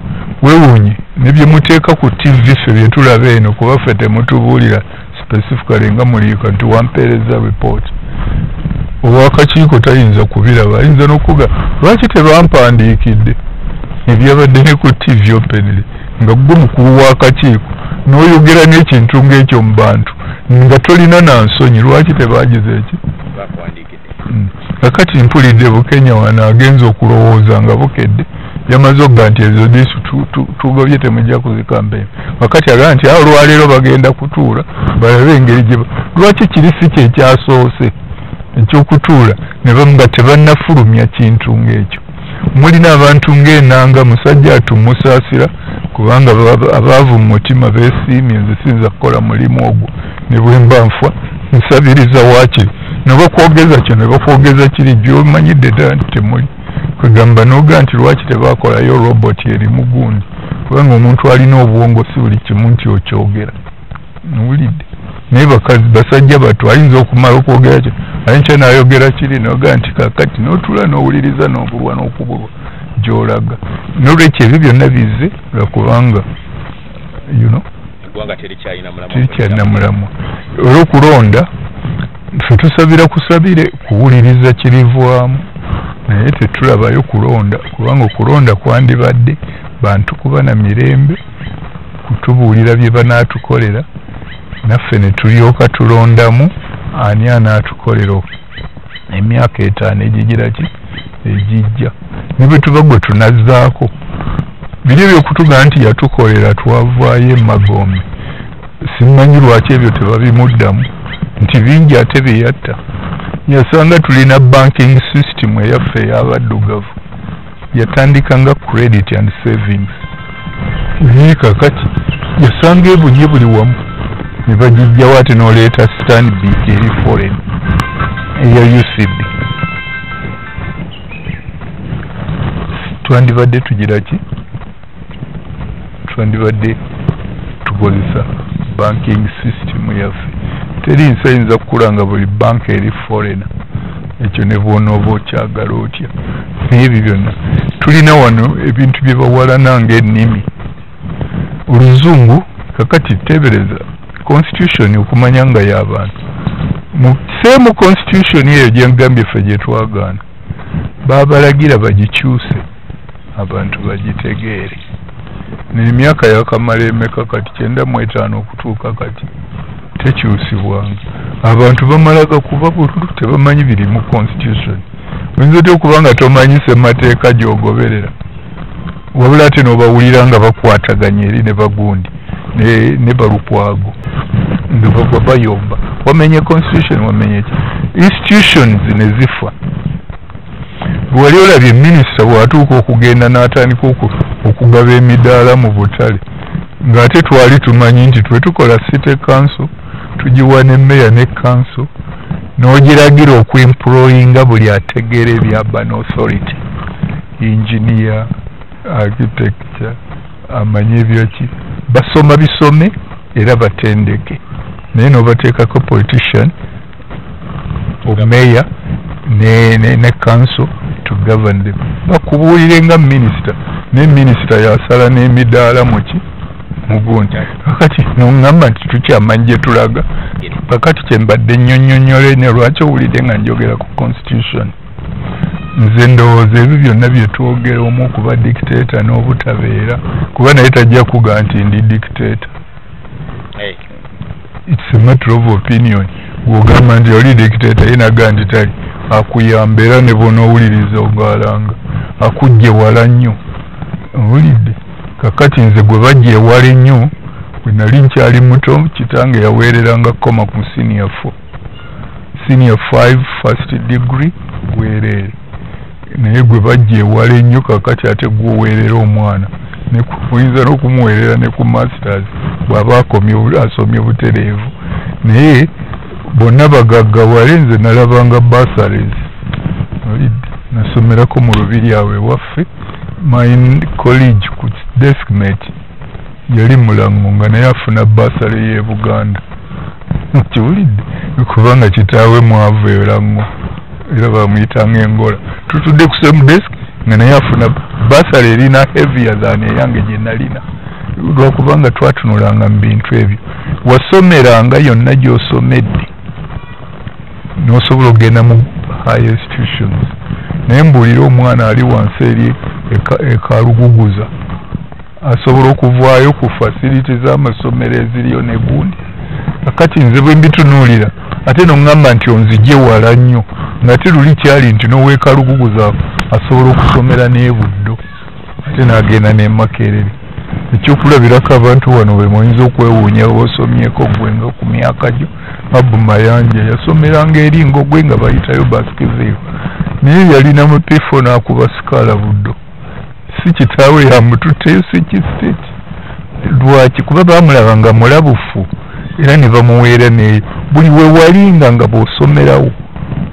weewuunye ne bye muteeka ku TV ffe bye tulaba eno kuba ffe temutubuulira specifically nga muliika nti wampeereza report ow'akakiiko tayinza kubiraba ayinza n'okuga lwaki tebampandiikidde ebyabadde ne ku TV openly nga gwe mukulu w'akakiiko n'oyogera n'ekintu ng'ekyo mu bantu nga tolina na nsonyi lwaki tebagize eki kakati mpulidde Bukenya wano agenza okulowooza nga bukedde yamaze okuga nti ezo disu tugobye temujja kuzikampeeni kakati agamba nti awo olwaleero bagenda kutuula balabe engeri gye lwaki kiri si kye ekyasoose ekyokutuula ne bamuga tebannafulumya kintu ng'ekyo mulina abantu ng'enanga musajja atumusaasira kubanga abaavu mu mutima beesiimye nze siyinza kukola mulimu ogwo ne bwe mba nfa nsabiriza waakiri ne bakwogeza kyo ne bakwogeza kiri gy'omanyidde ddala nti temuli kwegamba n'ogaa nti lwaki tebaakolayo roboti erimu gundi kubanga omuntu alina obuwongo si buli kimu nti okyogera nowulidde naye basajja bato ayinza okumala okwogera kyo aye nkya n'ayogera kiri n'ogaa nti kakati n'otula n'owuliriza n'obulwa n'okubulwa gy'olaga n'olwekyo ebyo byonna bizze lwakubanga terikyalina mulamwa olw'okulonda ffe tusabira kusabire kuwuliriza kirivwamu naye tetulabayo kulonda kubanga okulonda kwandibadde bantu kuba na mirembe kutubuulira bye banaatukolera naffe ne tulyoka tulondamu ani anaatukolera emyaka 5 egigira ki egijja ne bwe tuba gwe tunazzaako biri ebyokutugaa nti yatukolera twavaayo emagombe simanyi lwaki ebyo tebabimuddamu nti bingi ate byeyatta yasanga tulina banking system eyaffe ey'abaddugavu yatandika nga credit and savings kakati yasanga ebunye buli wamu ne bagijjawo ate n'oleeta Stanbic eri foreign eya UCB. Twandibadde tugira ki? Twandibadde tukozesa banking system yaffe. Teri nsi ayinza kukulanga buli banka eri foreign. Ekyo ne bw'onooba okyagala otya. Ebyo byonna tulina wano ebintu bye bawalana ng'ennimi. Oluzungu kakati tebereza constitution okumanya nga y'abantu. Mu same constitution eyo gye ngambye ffe gye twagaana baabalagira bagikyuse abantu bagitegeere. N'emyaka yakamala emeka kati 95 okutuuka kati tekyusibwanga. Abantu bamalaga kuba bululu tebamanyi biri mu constitution. Oyinza otya okuba nga tomanyi ssemateeka gy'ogoberera wabula ate n'obawulira nga bakwataganya eri ne bagundi ne balukwago nga bagwa bayomba. Wamenye constitution wamenye ki? Institutions ne zifa. Wali olabye minisita bw'atuuka okugenda n'atandika okugaba emidaala mu butale ng'ate twali tumanyi nti twe tukola city council tugiwa ne meya ne council n'ogiragira okuemployinga buli ategeera ebya ban authority, engineer, architecture, amanye ebyaki basoma bisome era batendeke. Naye n'obateekako politician omeya ne council to govern them. Bakubuulire nga minisita ne minisita yasala n'emidaala muki mugundi. Kakati n'oŋŋamba nti tukyamanyi gye tulaga. Kakati kye mbadde nnyonnyonnyole ne lwaki owulidde nga njogera ku constitution. Nze ndowooza ebyo byonna bye twogera omu okuba dictator n'obutabeera kuba naye tajja kuga nti ndi dictator. It's a matter of opinion. Bw'ogamba nti oli dictator yenaga nti tali akuyamba era ne bw'onoowuliriza ogaalanga akujja ewala nnyo. Owulidde? Kakati nze gwe bajja ewala ennyo bwe nali nkyali muto kitange yaweereranga koma ku senior 4 senior 5 first degree bwereere. Naye gwe bajja ewala ennyo kakati ate gwoweerera omwana oyinza n'okumuweerera ne ku masters bw'aba asomye butereevu. Naye bonna bagaggawale nze nalabanga bursaries. Nasomerako mu lubiri awo ewaffe. My college ku deskmate yali Mulango nga naye afuna bursary y'e Buganda. Kiwulidde kubanga kitaawe mwavu erango era bamuyitanga engola. Tutudde ku same desk nga naye afuna bursary erina heavier than eyange gye nalina lwakubanga twatunulanga mu bintu ebyo. Wasomeranga yonna gy'osomedde n'osobola okugenda mu higher institutions. Naye mbuulira omwana ali wansi eri ekaluguguza asobola okuvaayo ku facility z'amasomero eziriyo ne gundi. Kakati nze bwe mbitunuulira ate n'oŋŋamba nti onzigye wala nnyo ng'ate luli kyali nti n'oweekaluguguza asobola okusomera n'ebuddo ate n'agenda n'emakerere. Ekyokulabirako abantu wano bwe muyinza okwewuunya osomyeko gwe nga ku myaka gyo. Abu Mayanja yasomeranga eringo gwe nga bayitayo basikezeeyo naye yalina mu P4 n'akuba sikaala buddo. Si kitaawe yamututteyo si kistate. Lwaki? Kuba baamulaba nga mulabufu era ne bamuweera ne buli we walinga nga bw'osomerawo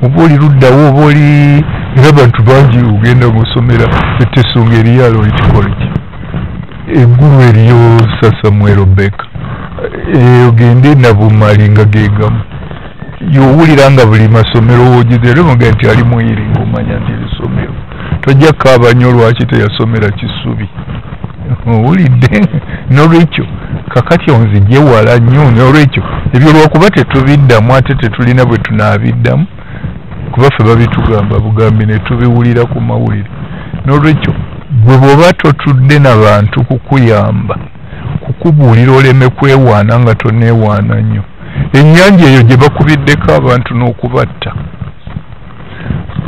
oba oli luddawo oba oli era bantu bangi ogenda ng'osomera ettesonga eriyalo ekikoleji eggulu eriyo Sasamuel Beka ogende nabumali nga gegamu yowulira nga buli masomero wogize era muga nti ali muyiri ng'omanya nti erisomero tojja kaaba nnyo lwaki teyasomera Kisubi. Owulidde? N'olwekyo kakati onzigye wala nnyo n'olwekyo ebyo lwakuba tetubiddamu ate tetulina bwe tunaabiddamu kuba ffe babitugamba bugambi ne tubiwulira ku mawulire. N'olwekyo gwe bw'oba totudde n'abantu kukuyamba kukubuulira oleme kwewaana nga toneewaana nnyo. Ennyanja eyo gye bakubiddeko abantu n'okubatta.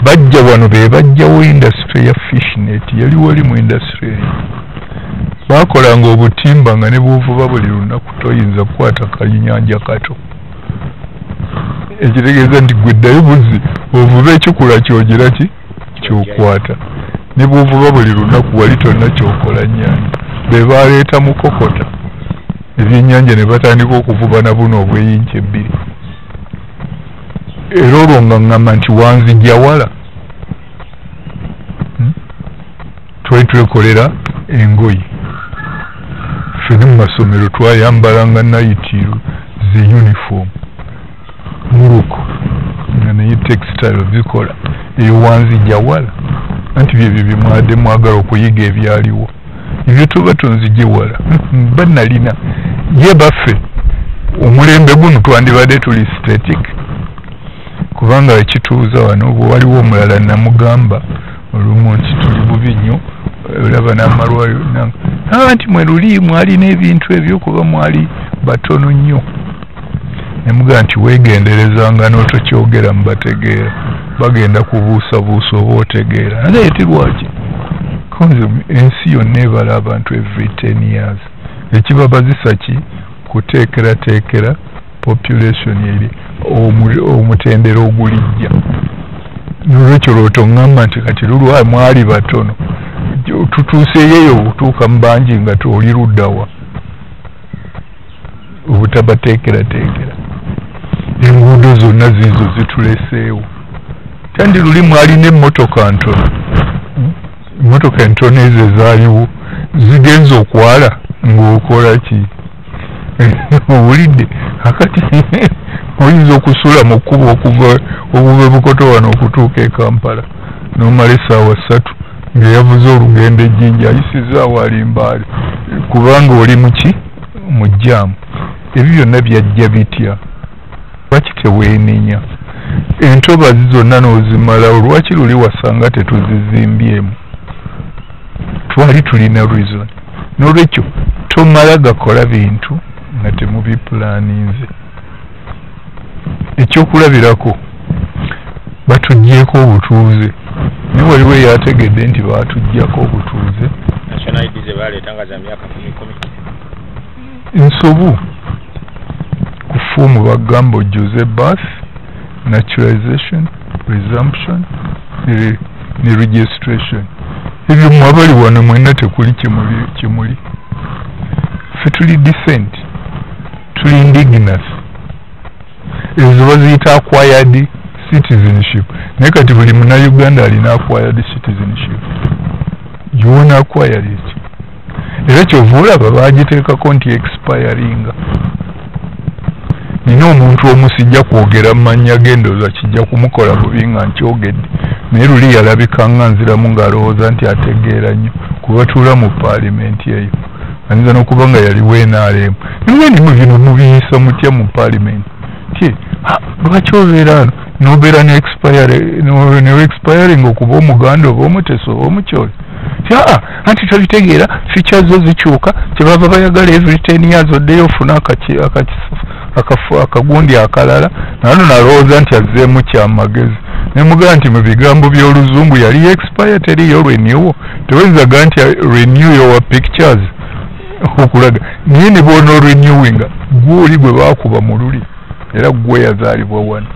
Bajja wano be bajjawo industry ya fishnet yali wali mu industry eyo. Baakolanga obutimba nga ne bw'ovuba buli lunaku toyinza kukwata kanyanja kato. Ekitegeeza nti gwe ddayo buzzi ovuba ekikula kyogera ki kyokwata. Ne bw'ovuba buli lunaku wali tonna kyokola nnyanja. Be baaleeta mukokota ebyennyanja ne batandika okuvubana buno obweyinki ebbiri. Era olwo nga ŋŋamba nti wanzijja wala twali twekolera engoye. Ffe ne mu masomero twayambalanga nayiti ze uniform muluko nga naye textile zikola eyo wanzijja wala anti byebyo bye mwagala okuyiga ebyaliwo ebyo tuba tunzijje wala bannalina ye baffe omulembe guno twandibadde tuli static kubanga ekituuza wano bwe waliwo omulala namugamba olumu nti tuli bubi nnyo olaba n'amalwaliro nanga nti mwe luli mwalina ebintu ebyo kuba mwali batono nnyo nemugaa nti weegenderezanga n'otokyogera mu bategeera bagenda kubuusabuusa oba otegeera naye tirwaki konze ensi yonna ebala abantu every 10 years ekibabazisa ki kuteekerateekera population eri omutendera ogulijja nolwekyo lwotoŋŋamba nti kati lulwa mwali batono tutuuseeyo okutuuka mu bangi nga toli luddawa obutabateekerateekera enguudo zonna ziizo zituleseewo kandi luli mwalina emmotoka ntono emmotoka entono ezo ezaaliwo zigenza okwala ng'okola ki owulidde akati oyinza okusula mu kkubo okuva obuve bukoto wano okutuuka e Kampala n'omala essaawa 3 ng'eyavuze olugendo ejjinja ayisizaawo alimbaali kubanga oli muki mu jjaamu. Ebyo byonna byajja bitya lwaki teweenenya entobazi zonna n'ozimala olwaki luli wasanga tetuzizimbyemu twali tulina reason n'olwekyo tomala gakola bintu nga temubipulaninze. Ekyokulabirako batuggyeko obutuuze naye waliwo eyategedde nti baatuggyako obutuuze nsobu ku foomu bagamba ojjuze birth naturalization resumption ne registration. Ebyo mwabali wano mwenna tekuli kimuli ffe tuli decent tuli indigenous ezo baziyita acquired citizenship naye kati buli munnauganda alina acquired citizenship yona acquired it era kyova olaba bagiteekako nti expiringa. Nina omuntu omu sijja kwogera mu mannya g'endowooza kijja kumukola bubi nga nkyogedde naye luli yalabika nga nziramu ng'alowooza nti ategeera nnyo kuba tuula mu paalimenti eyo ayinza n'okuba nga yaliwo NRM naye nimu bino mubiyisa mutya mu paalimenti ti lwaki obeera ano n'obeera ne expiring okuba omuganda oba omutesa oba omukyoli anti tobitegeera features zo zikyuka kyebava bayagala every 10 years oddeyo ofuna akagundi akalala nano nalowooza nti azzeemu kyamagezi nemugaa nti mu bigambo by'oluzungu yali expire teriyo renew tewayinzaga nti renew your pictures okulaga naye ne boona renewinga gwoli gwe baakuba mu luli era gwe yazaalibwa wano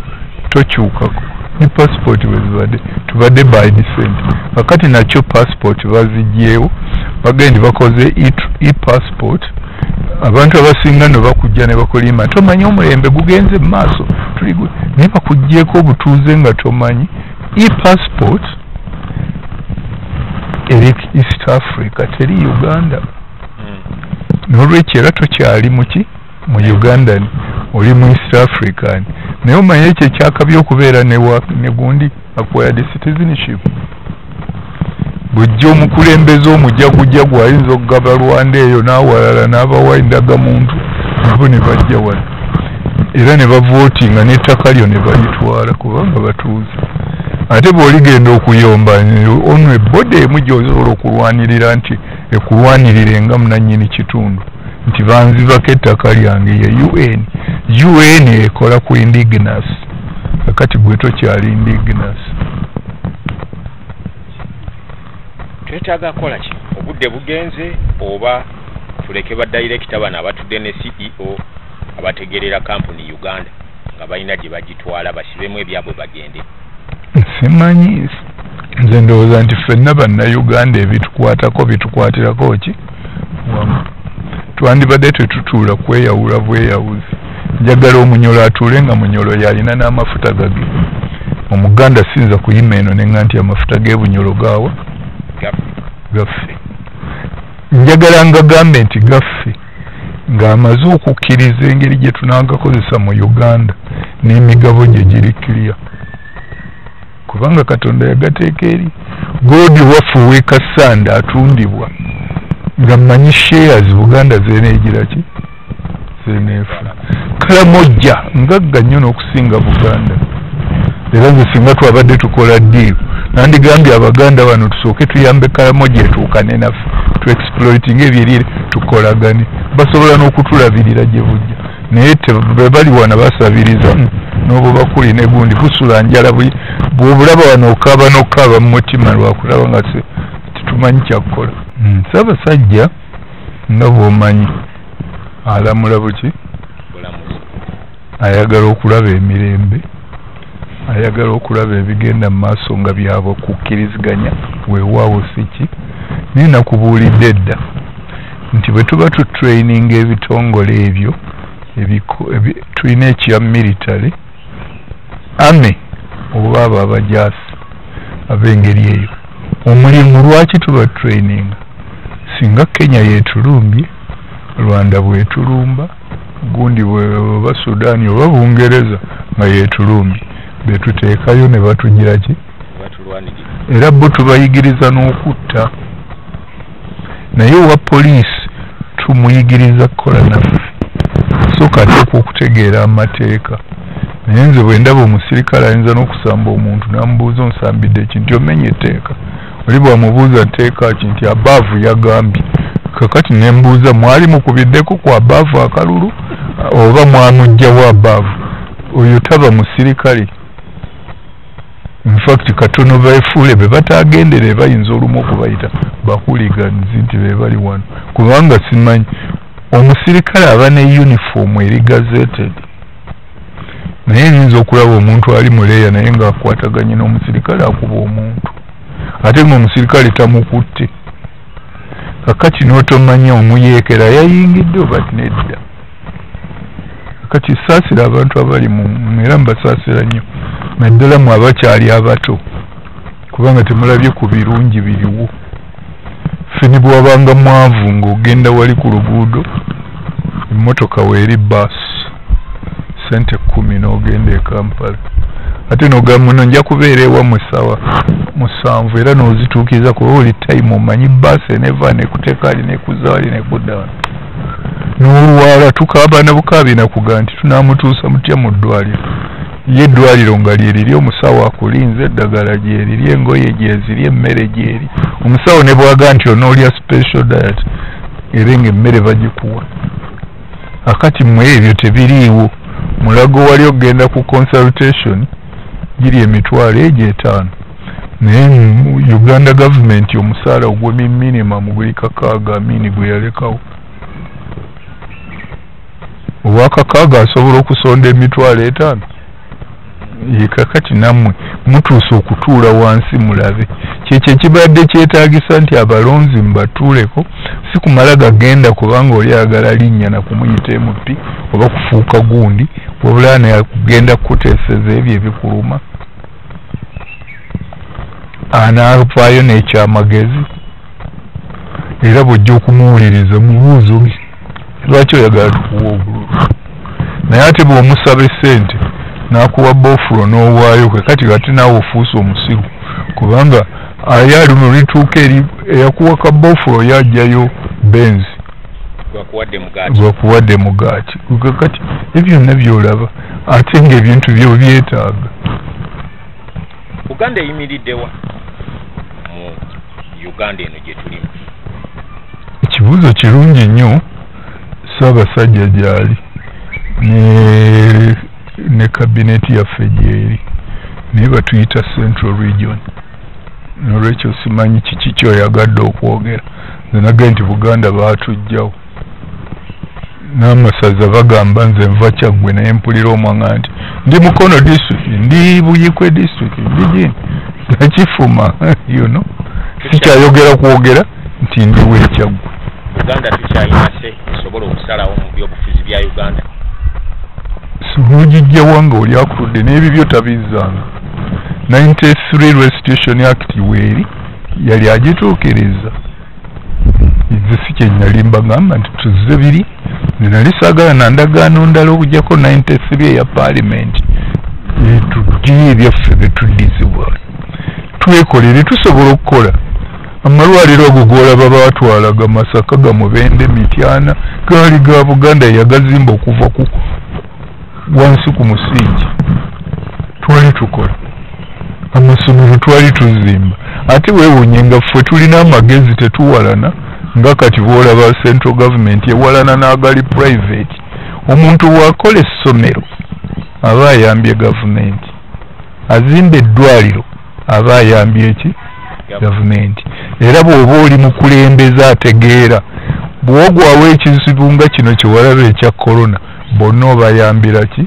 tokyukako ne passport wezibadde tubadde by descent kakati nakyo passport bazigyewo bagende bakoze e-passport abantu abasinga no bakujja ne bakolima tomanyi omulembe gugenze mu maaso tuli naye bakuggyeko obutuuze nga tomanyi e-passport eri East Africa teri Uganda n'olwekyo era tokyali muki mu Uganda oli mu East African naye omanyi ekyo ekyakabi okubeera ne gundi acquired citizenship bujja omukulembeze omujagujagu ayinza okugaba Rwanda eyo n'awalala n'abawa endagamuntu nabo ne bajja wano era ne bavootinga n'ettaka lyo ne balitwala kubanga batuuze ate bw'oligenda okuyomba ono ebboda emu gy'osobola okulwanirira nti ekulwanirire nga munannyini kitundu nti banzibako ettaka lyange ye UN ekola ku indigenous kakati gwe tokyali indigenous. Twetaaga kola ki obudde bugenze oba tuleke ba director bana abatudde ne CEO abategerera kampuni Uganda nga balina gye bagitwala basibemu ebyabwe bagende? Simanyi nze ndowooza nti ffenna bannayuganda ebitukwatako bitukwatirako ki wamu twandibadde tetutuula kweyawula bweyawuzi. Njagala omunyolo atuule nga munyolo yalina n'amafuta gage. Omuganda sinza kuyima eno nenga nti amafuta g'ebunyolo gaawa gaffe. Njagala nga gambe nti gaffe ng'amaze okukkiriza engeri gye tunaagakozesa mu Uganda n'emigabo gye giri clear. Kubanga Katonda yagateeka eri godi waffe w'ekasanda atundibwa nga mmanyi shares Buganda zeeneegira ki zeeneefa. Kalamojja ngagga nnyo n'okusinga Buganda. Era nze singa twabadde tukola deal nandigambye Abaganda bano tusooke tuyambe Kalamojja etuukane naffe tu-exploiting ebyeri tukolagane. Basobola n'okutulabirira gye bujja naye be bali wana basabiriza n'obo bakuli ne gundi busula njala bw'obulaba wano okaaba mu mutima lwakulaba nga tetumanyi kyakukola. Ssaabasajja nga bw'omanyi alamula buki ayagala okulaba emirembe, ayagala okulaba ebigenda mu maaso nga byabwe kukkiriziganya weewaawo siki. Naye nakubuulidde edda nti bwe tuba tutraininga ebitongole ebyo tulina ekya military ame oba abo abajaasi ab'engeri eyo. Omulimu lwaki tuba traininga? Singa Kenya yeetulumbye, Rwanda bwetulumba, gundi oba Sudaani oba Bungereza nga yeetulumbye, betuteekayo ne batugira ki? Era bo tubayigiriza n'okutta. Naye owa poliisi tumuyigiriza kukola naffe. Sooka ateekwa okutegeera amateeka. Naye nze bwe ndaba omusirikale ayinza n'okusamba omuntu n'amubuuza onsambidde ki nti omenye etteeka. Oli bw'amubuuza tteeka ki nti abaavu yagambye. Kakati ne mbuuza mwali mukubiddeko ku abaavu akalulu oba mwamuggyawo abaavu? Oyo taba musirikale. In fact katono beefuule be bataagendere bayinza olumu okubayita bahuliganizi nti be bali wano. Kubanga simanyi omusirikale aba ne uniform eri gazetted. Naye yinza okulaba omuntu ali muleeya naye ng'akwataganye n'omusirikale akuba omuntu. Ate ng'omusirikale tamukutte. Kakati n'otomanya omuyeekera yayingidde oba nedda. Kakati saasira abantu abali era mbasaasira nnyo. Naddala mu abakyali abato. Kubanga temulabye ku birungi biriwo. Ffe ne bw'wabanga mwavu ng'ogenda wali ku luguudo, emmotoka weeri baasi. Sente 10 n'ogenda e Kampala. Ate n'ogamba muno nja kubeera ewa mu ssaawa 7 era n'ozituukiriza kuba buli time omanyi baasi eneva nekuteeka ali nekuzza wali nekudda wano. N'olwala tukaaba na bukaabi nakuga nti tunaamutuusa mutya mu ddwaliro. Ye eddwaliro nga lyeriri omusawo akulinze, eddagala gyeriri, engoye gyeziri, emmere gyeri. Omusawo ne bwaga nti onoolya special diet era ng'emmere bagikuwa. Akati mmwe ebyo tebiriiwo. Mulago wali ogenda ku consultation giri $5,000. Naye Uganda government omusaala ogwe minimum guli $6,000 gwe yalekawo. Ow'Akakaaga asobola okusonda $5,000. Kakati nammwe mutuuse okutuula wansi mulabe. Kyekyo ekibadde kyetaagisa nti abalonzi mbatuuleko, si kumala gagenda kubanga oli ayagala linnya na kumuyita MP oba kufuuka gundi, wabula anagenda kukuteeseza ebyo ebikuluma. Anaavaayo n'ekyamagezi. Era bw'ojja okumuwuliriza mubuuzo ge. Lwaki oyagala tukuwa obululu? Naye ate bw'omusaba essente n'akuwa boofulo n'owaayo kwe kati ate naawe ofuuse omusiru. Kubanga ayali mu lituuka eri eyakuwa ka boofulo yajjayo benzi. Gwakuwadde mugaati. Kati ebyo byonna by'olaba ate ng'ebintu byo byetaaga. Uganda eyimiriddewa mu Uganda eno gye tulimu? Ekibuuzo kirungi nnyo. Ssaabasajja gy'ali ne kabineti yaffe gy'eri naye batuyita Central Region. N'olwekyo simanyi kiki kyoyagadde okwogera. Nze nagambye nti Buganda baatuggyawo. N'amasaza bagamba nze nva Kyaggwe naye mpulira omwanga nti ndi Mukono district, ndi Buyikwe district, ndi gini. Nakifuma, you know. Sikyayogera kwogera nti ndi w'Ekyaggwe. Uganda tukyayina se esobola n'ogijja wanga oli akutudde n'ebibyo tabizzanga. 93 Restitution Act weeri yali agituukiriza. Nze si kye nali mbagamba nti tuzze biri, nze nali saagala na ndagaano ndala okujjako 93 eya Parliament tugiye ebyaffe bye tuddizibwa. Twekolere tusobola okukola. Amalwaliro ago g'olaba baatwalaga Masaka, Gamubende, Mityana gaali ga Buganda yagazimba okuva ku wansi ku musingi. Twali tukola. Amasomero twali tuzimba. Ate weewuunye nga ffe tulina amagezi tetuwalana nga kati bw'olaba central government ewalana n'agali private. Omuntu bw'akola essomero aba ayambye gavumenti. Azimba eddwaliro aba ayambye eki? Gavumenti. Era bw'oba oli mukulembeza ategeera bw'ogwawo ekizibu nga kino kyewalaba ekya corona bonna obayambira ki?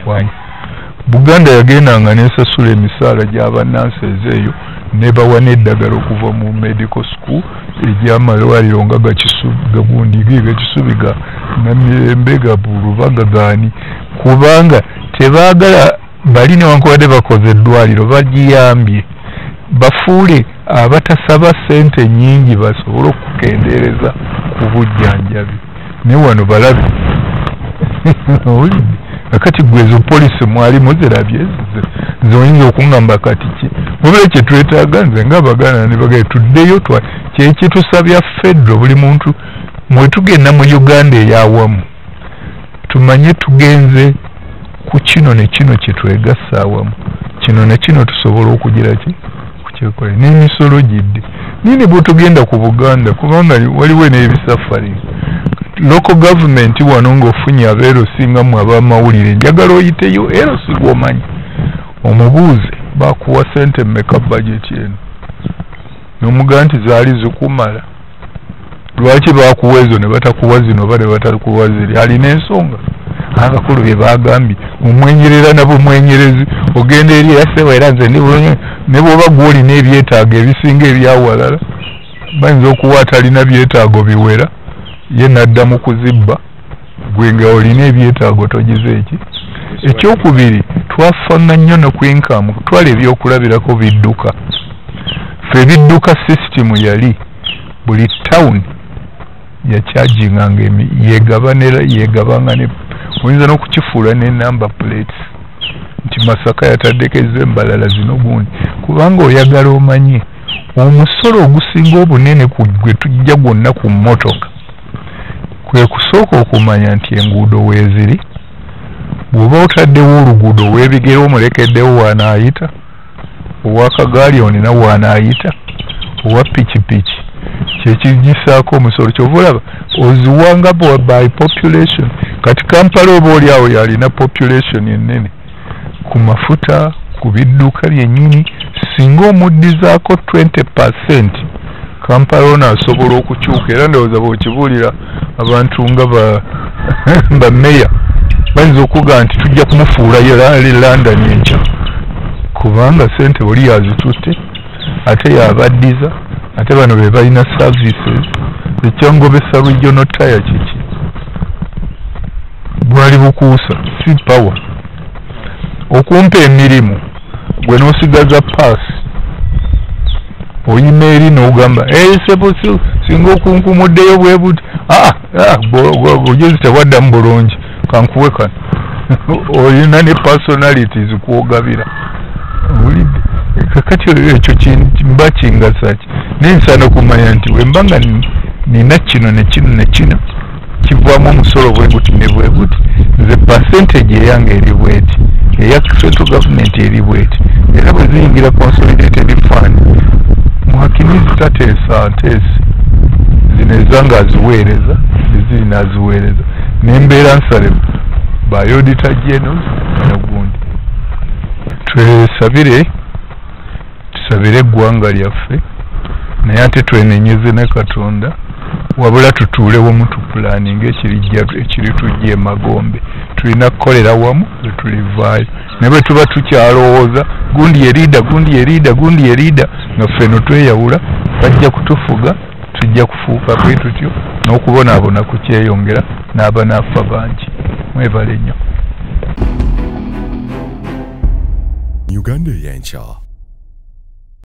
Wamu. Buganda yagendanga n'esasula emisaala gy'abannansi eyo ne bawa n'eddagala okuva mu medical school egy'amalwaliro nga Gagundi, Gakisubi, Namirembe, Bulubaga gaani, kubanga tebaagala bali newankubadde bakoze eddwaliro bagiyambye bafuule abatasaba ssente nnyingi basobole okukendeereza ku bujjanjabi. Ne wano balabe akati gwe ezo polisi mwali muzirabye nze oyinza okuŋŋamba kati ki mubire kye twetaaga nze ng'Abaganda ne bagala tuddeyo kyekitusabya federo buli muntu mwe tugenda mu Uganda ey'awamu tumanye tugenze ku kino ne kino kye twegassa awamu, kino ne kino tusobola okugira ki kukyekola n'emisolo gidde nini bwe tugenda ku Buganda kubanga waliwo n'ebisafari. Local government wano ng'ofunye abeero singamu ab'amawulire njagala oyiteyo era sigwomanyi omubuuze bakuwa ssente mmeka budget eno n'omugaa nti zaali zikumala. Lwaki baakuwa ezo ne batakuwa zino oba ne batakuwa ziri? Alina ensonga. Abakulu bye baagambye omwenyerera nabo mwenyerezi ogenda eri yasewa era nze ne bw'oba gw'olina ebyetaago ebisinga ebyawalala bayinza okuwa atalina byetaago biwera ye nadda mu kuzibba gwe nga olina ebyetaago togize eki. Ekyokubiri twafanga nnyo ne ku income kutwala ebyokulabirako bidduka. Ffe bidduka system yali buli town yakyaginganga yegabanga ne oyinza n'okukifuula ne number plates nti Masaka yataddeko ez'embalala zino gundi kubanga oyagala omanye omusolo ogusinga obunene gwe tujja gwonna ku mmotoka kwe kusooka okumanya nti enguudo weeziri. Bw'oba otaddewo oluguudo weebigere omulekeddewo waanaayita, ow'akagaali onina waanaayita, owa pikipiki kyekigisaako omusolo kyova olaba oziwanga by population. Kati Kampala oba oli awo yalina population ennene ku mafuta ku bidduka byennyini singa omuddizaako 20% Kampala ono asobola okukyuka era ndowooza bw'okibuulira abantu nga ba meya bayinza okugaa nti tujja kumufuulayo London enkya kubanga ssente oli yazitutte ate yabaddiza ate bano be balina services. Ekyangobesa regional tire kiki bwali bukuusa si power okumpa emirimu gwe n'osigaza paasi oyima eri n'ogamba sebusu singa okunkumuddeyo bwe buti ojezi tewaddamu bulungi kankuwe kano olina ne personalities kwogabira owulidde kakati ekyo kimba kingasa ki nensana okumanya nti wemba nga nina kino ne kino ne kino kivaamu omusolo bwe guti ne bwe guti nze percentage eyange eri bweti eya central government eri bweti era bwe ziyingira consolidated fund muhakimizi tateesa nteesi zino ezanga aziweereza eziri n'aziweereza n'embeera nsale bayodita generals nogundi tusabire eggwanga lyaffe naye ate twenenyeze ne Katonda wabula tutuulewo mutupulaninga ekiritujja emagombe tulina kukolera wamu etulivaayo ne bwe tuba tukyalowooza gundi yeriida nga ffeno tweyawula bajja kutufuga tujja kufuuka bwe tutyo n'okubonaabona kukyeyongera n'abanaafa bangi mwebale nnyo. Uganda eyenkya